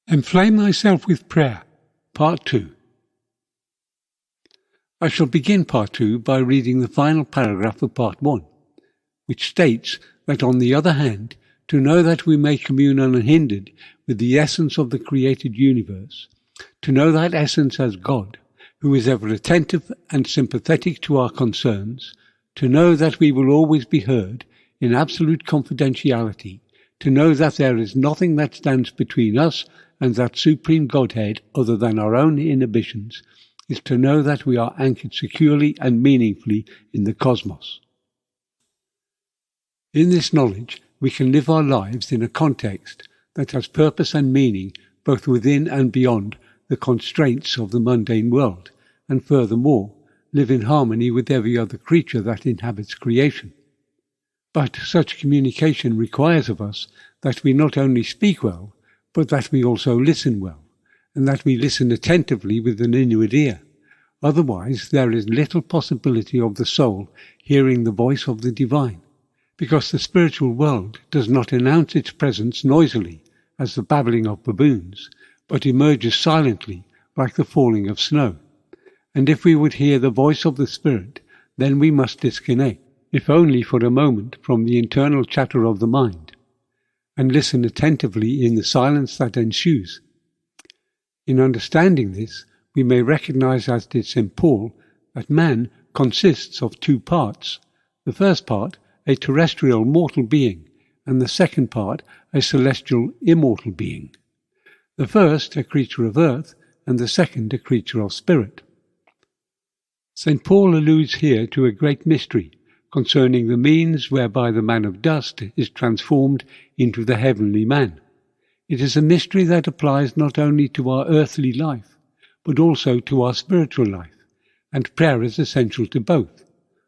Enflame thyself with prayer, Part 2. I shall begin Part 2 by reading the final paragraph of Part 1, which states that on the other hand, to know that we may commune unhindered with the essence of the created universe, to know that essence as God, who is ever attentive and sympathetic to our concerns, to know that we will always be heard in absolute confidentiality, to know that there is nothing that stands between us and that supreme Godhead other than our own inhibitions, is to know that we are anchored securely and meaningfully in the cosmos. In this knowledge, we can live our lives in a context that has purpose and meaning both within and beyond the constraints of the mundane world, and furthermore, live in harmony with every other creature that inhabits creation. But such communication requires of us that we not only speak well, but that we also listen well, and that we listen attentively with an inward ear. Otherwise, there is little possibility of the soul hearing the voice of the divine, because the spiritual world does not announce its presence noisily, as the babbling of baboons, but emerges silently, like the falling of snow. And if we would hear the voice of the Spirit, then we must disconnect, if only for a moment, from the internal chatter of the mind, and listen attentively in the silence that ensues. In understanding this, we may recognize, as did St. Paul, that man consists of two parts. The first part, a terrestrial mortal being, and the second part, a celestial immortal being. The first, a creature of earth, and the second, a creature of spirit. St. Paul alludes here to a great mystery concerning the means whereby the man of dust is transformed into the heavenly man. It is a mystery that applies not only to our earthly life, but also to our spiritual life, and prayer is essential to both.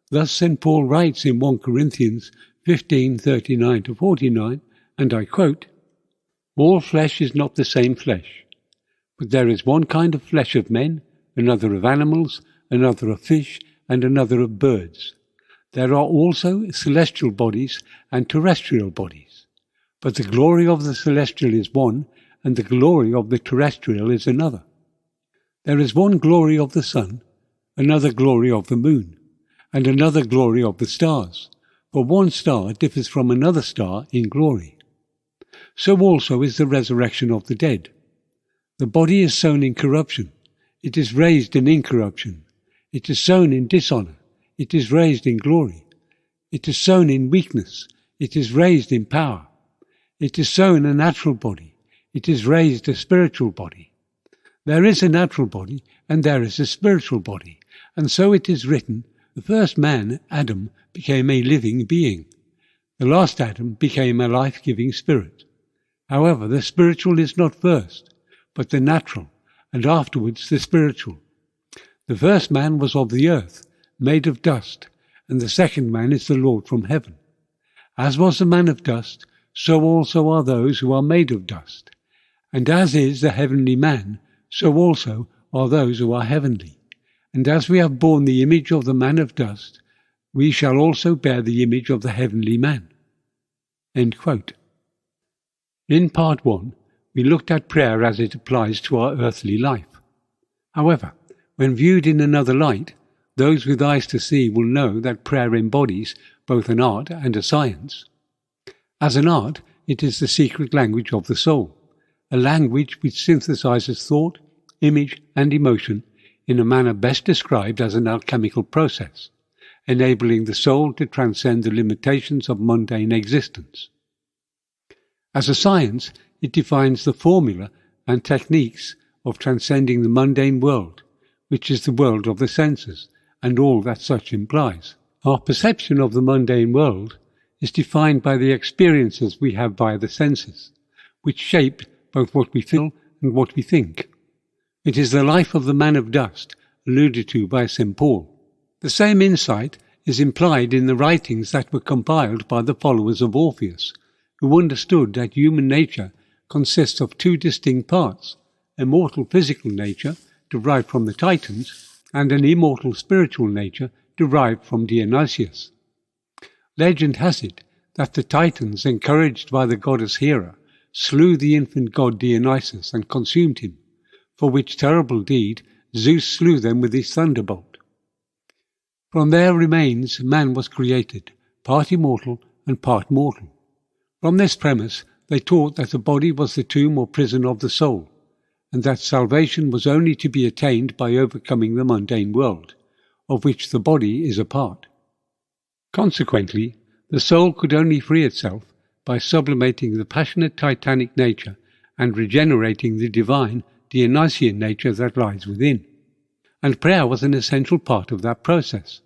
Thus St. Paul writes in 1 Corinthians 15:39-49, and I quote, "All flesh is not the same flesh, but there is one kind of flesh of men, another of animals, another of fish, and another of birds. There are also celestial bodies and terrestrial bodies, but the glory of the celestial is one, and the glory of the terrestrial is another. There is one glory of the sun, another glory of the moon, and another glory of the stars, for one star differs from another star in glory. So also is the resurrection of the dead. The body is sown in corruption, it is raised in incorruption. It is sown in dishonour, it is raised in glory. It is sown in weakness, it is raised in power. It is sown a natural body, it is raised a spiritual body. There is a natural body, and there is a spiritual body, and so it is written, the first man, Adam, became a living being. The last Adam became a life-giving spirit. However, the spiritual is not first, but the natural, and afterwards the spiritual. The first man was of the earth, made of dust, and the second man is the Lord from heaven. As was the man of dust, so also are those who are made of dust. And as is the heavenly man, so also are those who are heavenly. And as we have borne the image of the man of dust, we shall also bear the image of the heavenly man." End quote. In Part 1, we looked at prayer as it applies to our earthly life. However, when viewed in another light, those with eyes to see will know that prayer embodies both an art and a science. As an art, it is the secret language of the soul, a language which synthesizes thought, image, and emotion in a manner best described as an alchemical process, enabling the soul to transcend the limitations of mundane existence. As a science, it defines the formula and techniques of transcending the mundane world, which is the world of the senses, and all that such implies. Our perception of the mundane world is defined by the experiences we have via the senses, which shape both what we feel and what we think. It is the life of the man of dust, alluded to by St. Paul. The same insight is implied in the writings that were compiled by the followers of Orpheus, who understood that human nature consists of two distinct parts, a mortal physical nature, derived from the Titans, and an immortal spiritual nature derived from Dionysius. Legend has it that the Titans, encouraged by the goddess Hera, slew the infant god Dionysus and consumed him, for which terrible deed Zeus slew them with his thunderbolt. From their remains man was created, part immortal and part mortal. From this premise they taught that the body was the tomb or prison of the soul, and that salvation was only to be attained by overcoming the mundane world, of which the body is a part. Consequently, the soul could only free itself by sublimating the passionate titanic nature and regenerating the divine Dionysian nature that lies within, and prayer was an essential part of that process.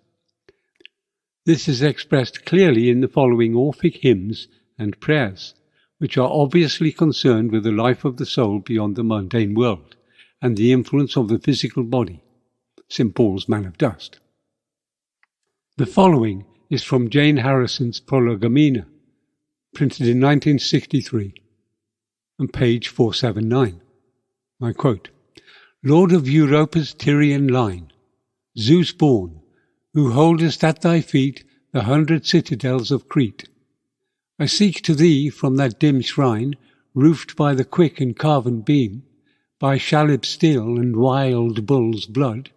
This is expressed clearly in the following Orphic hymns and prayers, which are obviously concerned with the life of the soul beyond the mundane world and the influence of the physical body. St. Paul's Man of Dust. The following is from Jane Harrison's Prolegomena, printed in 1963, on page 479. I quote, "Lord of Europa's Tyrian line, Zeus born, who holdest at thy feet the 100 citadels of Crete, I seek to thee from that dim shrine, roofed by the quick and carven beam, by Chalyb's steel and wild bull's blood,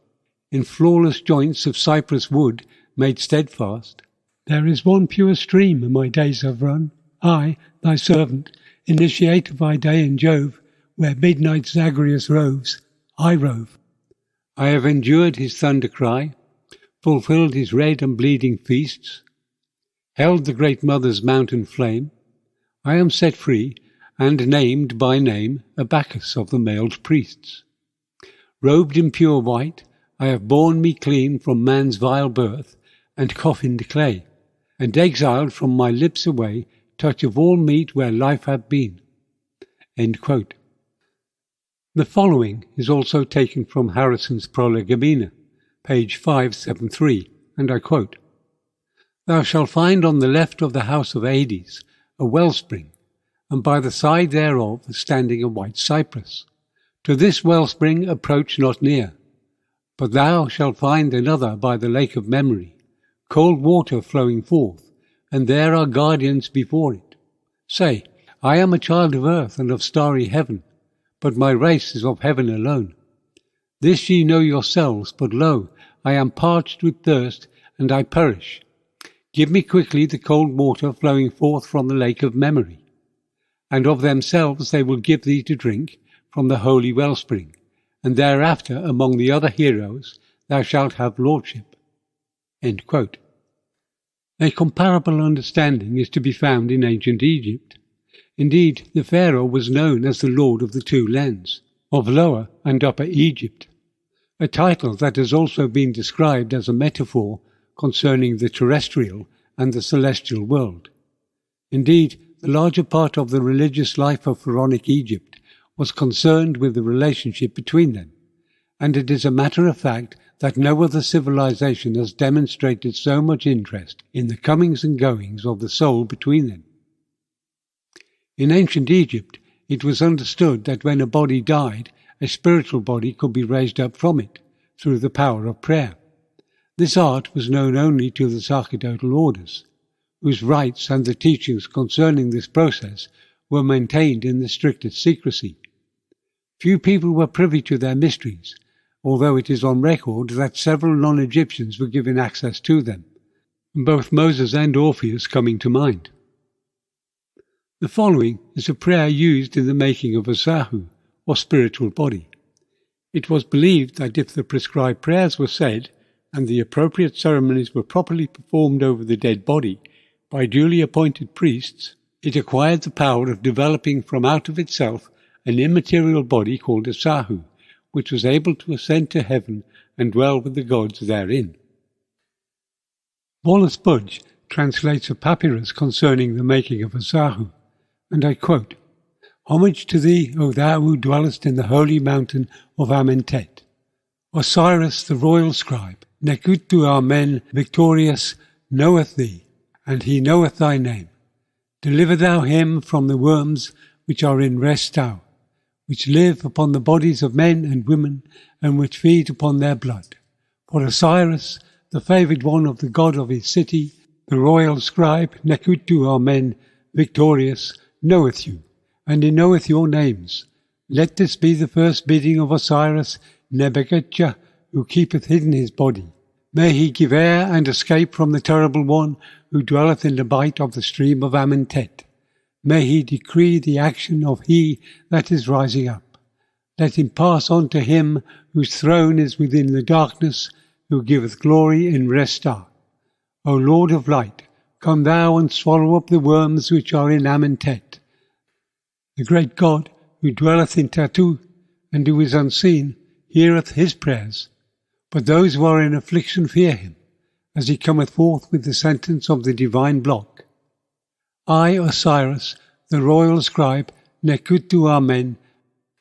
in flawless joints of cypress wood made steadfast. There is one pure stream my days have run, I, thy servant, initiate of thy day in Jove, where midnight Zagreus roves, I rove. I have endured his thunder cry, fulfilled his red and bleeding feasts, held the great mother's mountain flame. I am set free, and named by name a Bacchus of the mailed priests. Robed in pure white, I have borne me clean from man's vile birth, and coffined clay, and exiled from my lips away touch of all meat where life hath been." End quote. The following is also taken from Harrison's Prolegomena, page 573, and I quote, "Thou shalt find on the left of the house of Hades a wellspring, and by the side thereof standing a white cypress. To this wellspring approach not near, but thou shalt find another by the lake of memory, cold water flowing forth, and there are guardians before it. Say, I am a child of earth and of starry heaven, but my race is of heaven alone. This ye know yourselves, but lo, I am parched with thirst, and I perish. Give me quickly the cold water flowing forth from the lake of memory. And of themselves they will give thee to drink from the holy wellspring, and thereafter among the other heroes thou shalt have lordship." End quote. A comparable understanding is to be found in ancient Egypt. Indeed, the pharaoh was known as the Lord of the Two Lands, of Lower and Upper Egypt, a title that has also been described as a metaphor concerning the terrestrial and the celestial world. Indeed, the larger part of the religious life of pharaonic Egypt was concerned with the relationship between them, and it is a matter of fact that no other civilization has demonstrated so much interest in the comings and goings of the soul between them. In ancient Egypt, it was understood that when a body died, a spiritual body could be raised up from it, through the power of prayer. This art was known only to the sacerdotal orders, whose rites and the teachings concerning this process were maintained in the strictest secrecy. Few people were privy to their mysteries, although it is on record that several non-Egyptians were given access to them, both Moses and Orpheus coming to mind. The following is a prayer used in the making of a sahu, or spiritual body. It was believed that if the prescribed prayers were said, and the appropriate ceremonies were properly performed over the dead body by duly appointed priests, it acquired the power of developing from out of itself an immaterial body called a sahu, which was able to ascend to heaven and dwell with the gods therein. Wallace Budge translates a papyrus concerning the making of a sahu, and I quote, "Homage to thee, O thou who dwellest in the holy mountain of Amentet. Osiris, the royal scribe, Nekhtu Amen victorious, knoweth thee, and he knoweth thy name. Deliver thou him from the worms which are in Restau, which live upon the bodies of men and women, and which feed upon their blood. For Osiris, the favoured one of the god of his city, the royal scribe Nekhtu Amen victorious, knoweth you, and he knoweth your names. Let this be the first bidding of Osiris Nebuchadnezzar, who keepeth hidden his body. May he give air and escape from the terrible one, who dwelleth in the bight of the stream of Amentet. May he decree the action of he that is rising up. Let him pass on to him whose throne is within the darkness, who giveth glory in Restah. O Lord of light, come thou and swallow up the worms which are in Amentet. The great God, who dwelleth in Tatu, and who is unseen, heareth his prayers. But those who are in affliction fear him, as he cometh forth with the sentence of the divine block. I, Osiris, the royal scribe, Nekutu Amen,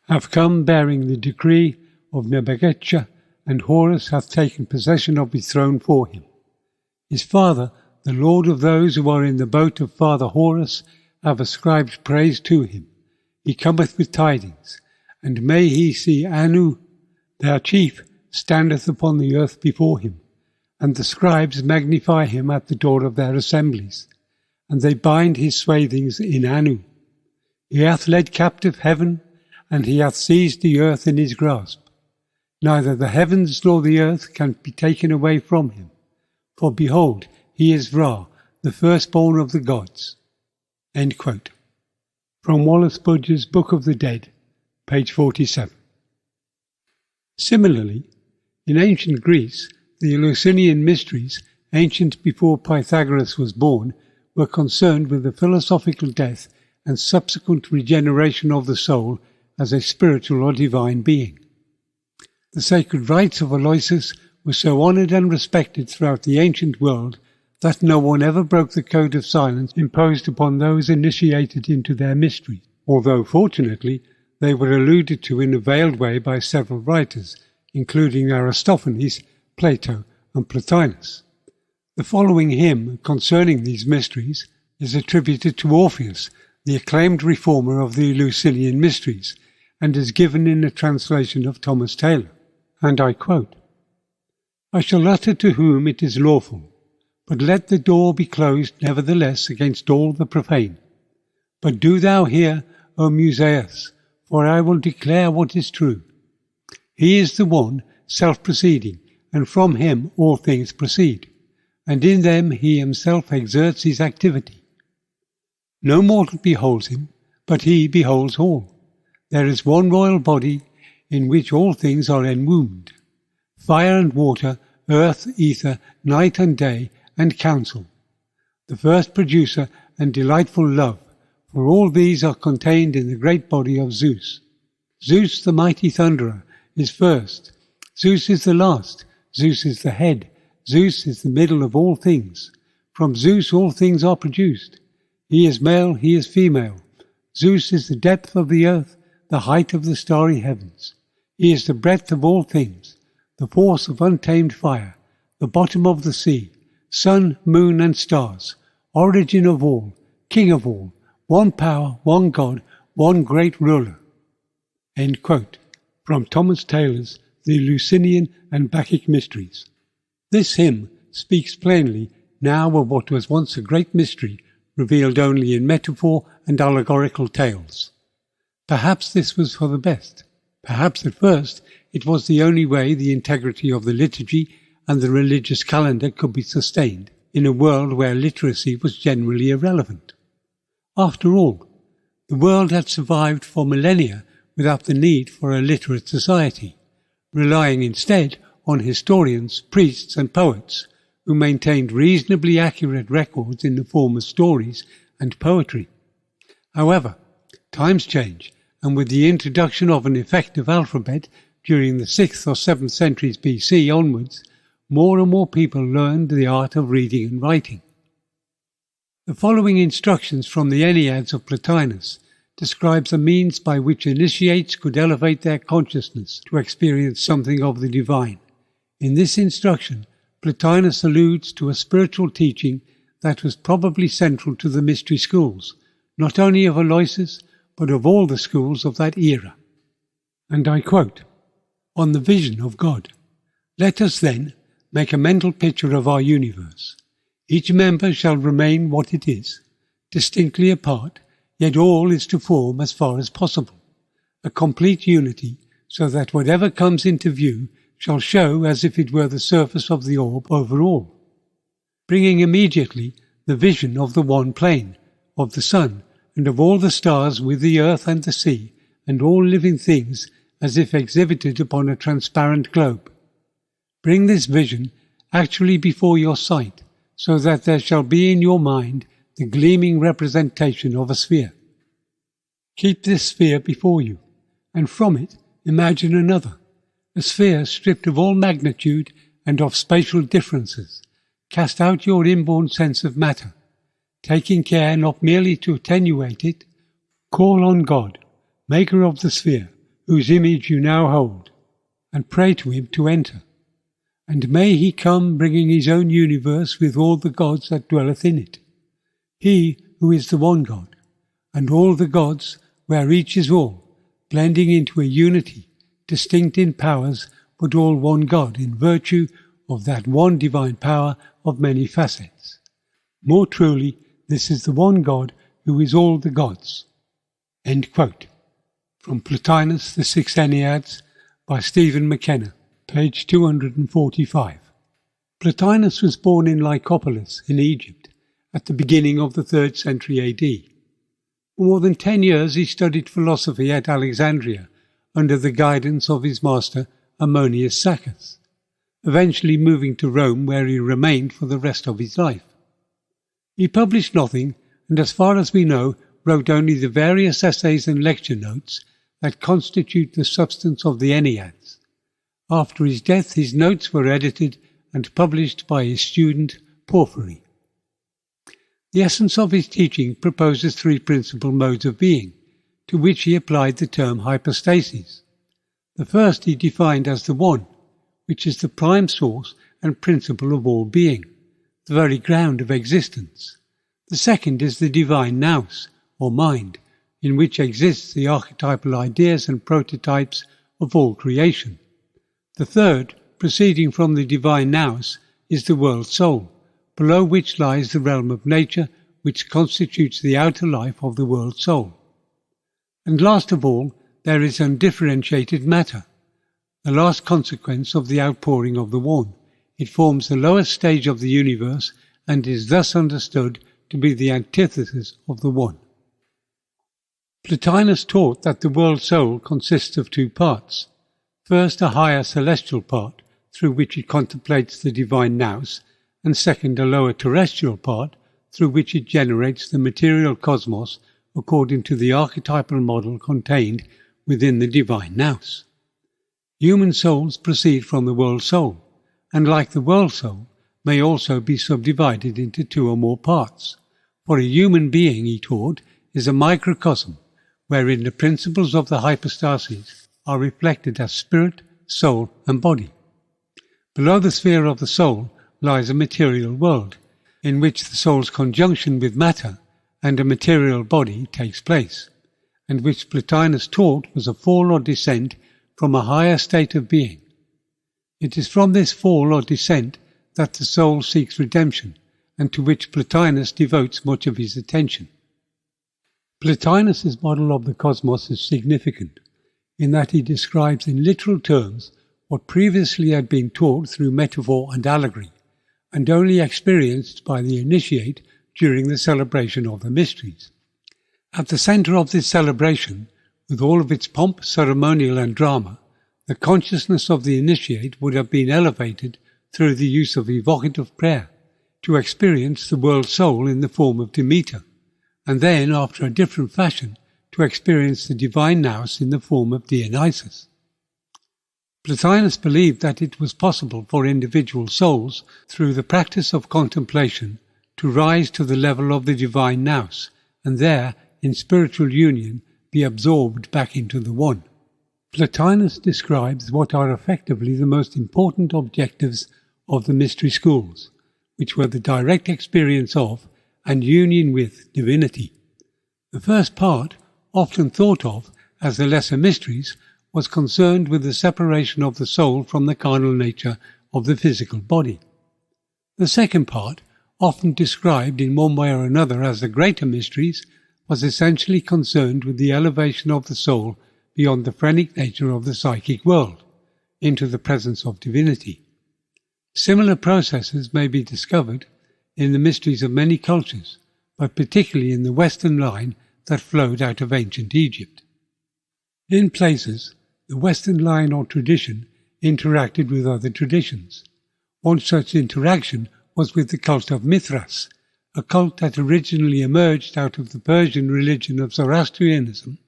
have come bearing the decree of Nebuchadnezzar, and Horus hath taken possession of his throne for him. His father, the lord of those who are in the boat of Father Horus, have ascribed praise to him. He cometh with tidings, and may he see Anu, their chief, standeth upon the earth before him, and the scribes magnify him at the door of their assemblies, and they bind his swathings in Anu. He hath led captive heaven, and he hath seized the earth in his grasp. Neither the heavens nor the earth can be taken away from him. For behold, he is Ra, the firstborn of the gods. End quote. From Wallace Budge's Book of the Dead, page 47. Similarly, in ancient Greece, the Eleusinian mysteries, ancient before Pythagoras was born, were concerned with the philosophical death and subsequent regeneration of the soul as a spiritual or divine being. The sacred rites of Eleusis were so honoured and respected throughout the ancient world that no one ever broke the code of silence imposed upon those initiated into their mystery, although fortunately they were alluded to in a veiled way by several writers, including Aristophanes, Plato, and Plotinus. The following hymn concerning these mysteries is attributed to Orpheus, the acclaimed reformer of the Eleusinian mysteries, and is given in a translation of Thomas Taylor. And I quote, I shall utter to whom it is lawful, but let the door be closed nevertheless against all the profane. But do thou hear, O Musaeus, for I will declare what is true. He is the one, self-proceeding, and from him all things proceed, and in them he himself exerts his activity. No mortal beholds him, but he beholds all. There is one royal body, in which all things are enwombed. Fire and water, earth, ether, night and day, and counsel, the first producer and delightful love, for all these are contained in the great body of Zeus. Zeus, the mighty thunderer, is first. Zeus is the last. Zeus is the head. Zeus is the middle of all things. From Zeus all things are produced. He is male, he is female. Zeus is the depth of the earth, the height of the starry heavens. He is the breadth of all things, the force of untamed fire, the bottom of the sea, sun, moon, and stars, origin of all, king of all, one power, one God, one great ruler. End quote. From Thomas Taylor's The Eleusinian and Bacchic Mysteries. This hymn speaks plainly now of what was once a great mystery, revealed only in metaphor and allegorical tales. Perhaps this was for the best. Perhaps at first it was the only way the integrity of the liturgy and the religious calendar could be sustained in a world where literacy was generally irrelevant. After all, the world had survived for millennia without the need for a literate society, relying instead on historians, priests, and poets who maintained reasonably accurate records in the form of stories and poetry. However, times change, and with the introduction of an effective alphabet during the 6th or 7th centuries BC onwards, more and more people learned the art of reading and writing. The following instructions from the Enneads of Plotinus describes a means by which initiates could elevate their consciousness to experience something of the divine. In this instruction, Plotinus alludes to a spiritual teaching that was probably central to the mystery schools, not only of Eleusis, but of all the schools of that era. And I quote, on the vision of God. Let us then make a mental picture of our universe. Each member shall remain what it is, distinctly apart, yet all is to form, as far as possible, a complete unity, so that whatever comes into view shall show as if it were the surface of the orb over all, bringing immediately the vision of the one plane, of the sun, and of all the stars with the earth and the sea, and all living things as if exhibited upon a transparent globe. Bring this vision actually before your sight, so that there shall be in your mind the gleaming representation of a sphere. Keep this sphere before you, and from it imagine another, a sphere stripped of all magnitude and of spatial differences. Cast out your inborn sense of matter, taking care not merely to attenuate it. Call on God, maker of the sphere, whose image you now hold, and pray to him to enter. And may he come bringing his own universe with all the gods that dwelleth in it. He who is the one God, and all the gods, where each is all, blending into a unity, distinct in powers, but all one God in virtue of that one divine power of many facets. More truly, this is the one God who is all the gods. End quote. From Plotinus, the Six Enneads, by Stephen McKenna, page 245. Plotinus was born in Lycopolis in Egypt at the beginning of the 3rd century AD. For more than 10 years he studied philosophy at Alexandria under the guidance of his master Ammonius Saccas, eventually moving to Rome, where he remained for the rest of his life. He published nothing, and as far as we know, wrote only the various essays and lecture notes that constitute the substance of the Enneads. After his death, his notes were edited and published by his student Porphyry. The essence of his teaching proposes 3 principal modes of being, to which he applied the term hypostasis. The first he defined as the One, which is the prime source and principle of all being, the very ground of existence. The second is the divine nous, or mind, in which exists the archetypal ideas and prototypes of all creation. The third, proceeding from the divine nous, is the world soul, below which lies the realm of nature, which constitutes the outer life of the world soul. And last of all, there is undifferentiated matter, the last consequence of the outpouring of the One. It forms the lowest stage of the universe and is thus understood to be the antithesis of the One. Plotinus taught that the world soul consists of 2 parts. First, a higher celestial part, through which it contemplates the divine nous, and second, a lower terrestrial part, through which it generates the material cosmos according to the archetypal model contained within the divine nous. Human souls proceed from the world soul, and like the world soul, may also be subdivided into 2 or more parts. For a human being, he taught, is a microcosm, wherein the principles of the hypostases are reflected as spirit, soul, and body. Below the sphere of the soul lies a material world, in which the soul's conjunction with matter and a material body takes place, and which Plotinus taught was a fall or descent from a higher state of being. It is from this fall or descent that the soul seeks redemption, and to which Plotinus devotes much of his attention. Plotinus's model of the cosmos is significant, in that he describes in literal terms what previously had been taught through metaphor and allegory, and only experienced by the initiate during the celebration of the mysteries. At the centre of this celebration, with all of its pomp, ceremonial and drama, the consciousness of the initiate would have been elevated through the use of evocative prayer to experience the world soul in the form of Demeter, and then, after a different fashion, to experience the divine nous in the form of Dionysus. Plotinus believed that it was possible for individual souls, through the practice of contemplation, to rise to the level of the divine nous, and there, in spiritual union, be absorbed back into the One. Plotinus describes what are effectively the most important objectives of the mystery schools, which were the direct experience of and union with divinity. The first part, often thought of as the lesser mysteries, was concerned with the separation of the soul from the carnal nature of the physical body. The second part, often described in one way or another as the greater mysteries, was essentially concerned with the elevation of the soul beyond the phrenic nature of the psychic world, into the presence of divinity. Similar processes may be discovered in the mysteries of many cultures, but particularly in the Western line that flowed out of ancient Egypt. In places, the Western line or tradition interacted with other traditions. One such interaction was with the cult of Mithras, a cult that originally emerged out of the Persian religion of Zoroastrianism.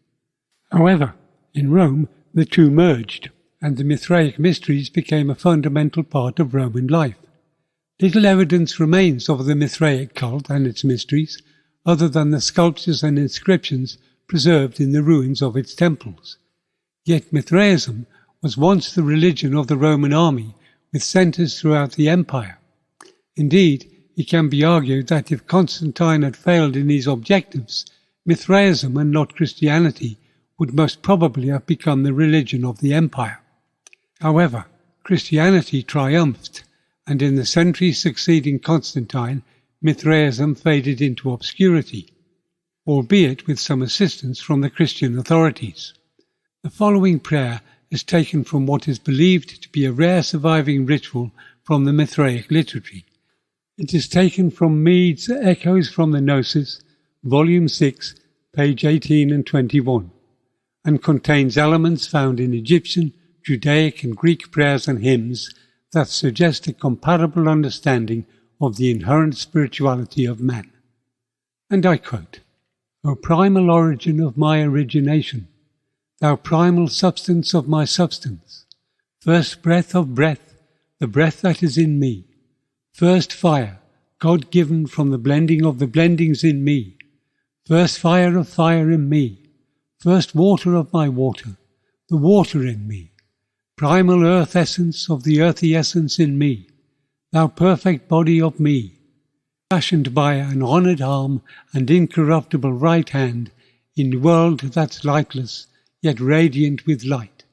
However, in Rome, the two merged, and the Mithraic mysteries became a fundamental part of Roman life. Little evidence remains of the Mithraic cult and its mysteries, other than the sculptures and inscriptions preserved in the ruins of its temples. Yet Mithraism was once the religion of the Roman army, with centres throughout the empire. Indeed, it can be argued that if Constantine had failed in his objectives, Mithraism and not Christianity would most probably have become the religion of the empire. However, Christianity triumphed, and in the centuries succeeding Constantine, Mithraism faded into obscurity, albeit with some assistance from the Christian authorities. The following prayer is taken from what is believed to be a rare surviving ritual from the Mithraic liturgy. It is taken from Mead's Echoes from the Gnosis, Volume 6, page 18 and 21, and contains elements found in Egyptian, Judaic and Greek prayers and hymns that suggest a comparable understanding of the inherent spirituality of man. And I quote, "O primal origin of my origination, thou primal substance of my substance, first breath of breath, the breath that is in me, first fire, God-given from the blending of the blendings in me, first fire of fire in me, first water of my water, the water in me, primal earth essence of the earthy essence in me, thou perfect body of me, fashioned by an honoured arm and incorruptible right hand, in world that's lightless, yet radiant with light,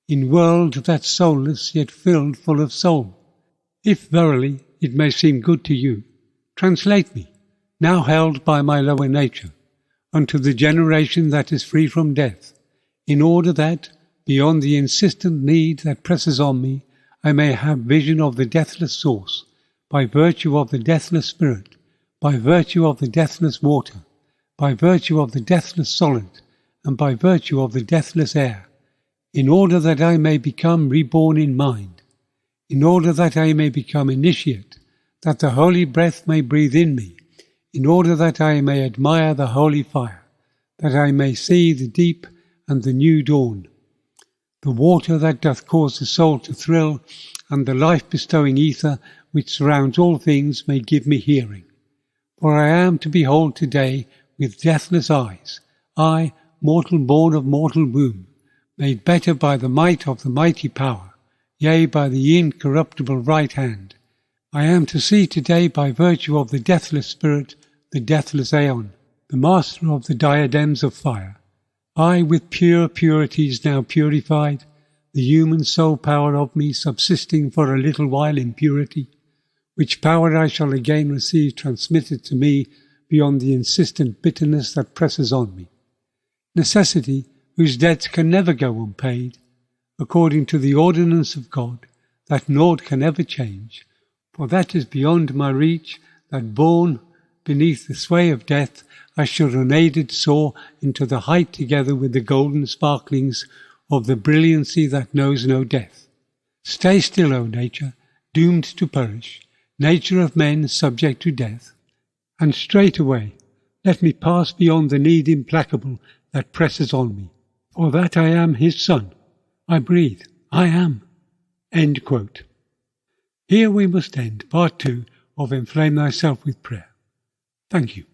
in world that's soulless, yet filled full of soul. If verily it may seem good to you, translate me, now held by my lower nature, unto the generation that is free from death, in order that, beyond the insistent need that presses on me, I may have vision of the deathless source, by virtue of the deathless spirit, by virtue of the deathless water, by virtue of the deathless solid, and by virtue of the deathless air, in order that I may become reborn in mind, in order that I may become initiate, that the holy breath may breathe in me, in order that I may admire the holy fire, that I may see the deep and the new dawn, the water that doth cause the soul to thrill, and the life-bestowing ether which surrounds all things may give me hearing. For I am to behold today with deathless eyes, I, mortal born of mortal womb, made better by the might of the mighty power, yea, by the incorruptible right hand. I am to see today by virtue of the deathless spirit, the deathless aeon, the master of the diadems of fire. I, with pure purities now purified, the human soul power of me subsisting for a little while in purity, which power I shall again receive transmitted to me beyond the insistent bitterness that presses on me. Necessity, whose debts can never go unpaid, according to the ordinance of God, that naught can ever change, for that is beyond my reach, that born beneath the sway of death, I should unaided soar into the height together with the golden sparklings of the brilliancy that knows no death. Stay still, O nature, doomed to perish, nature of men subject to death, and straightway let me pass beyond the need implacable that presses on me, for that I am his son. I breathe, I am. End quote. Here we must end part 2 of Enflame Thyself with Prayer. Thank you.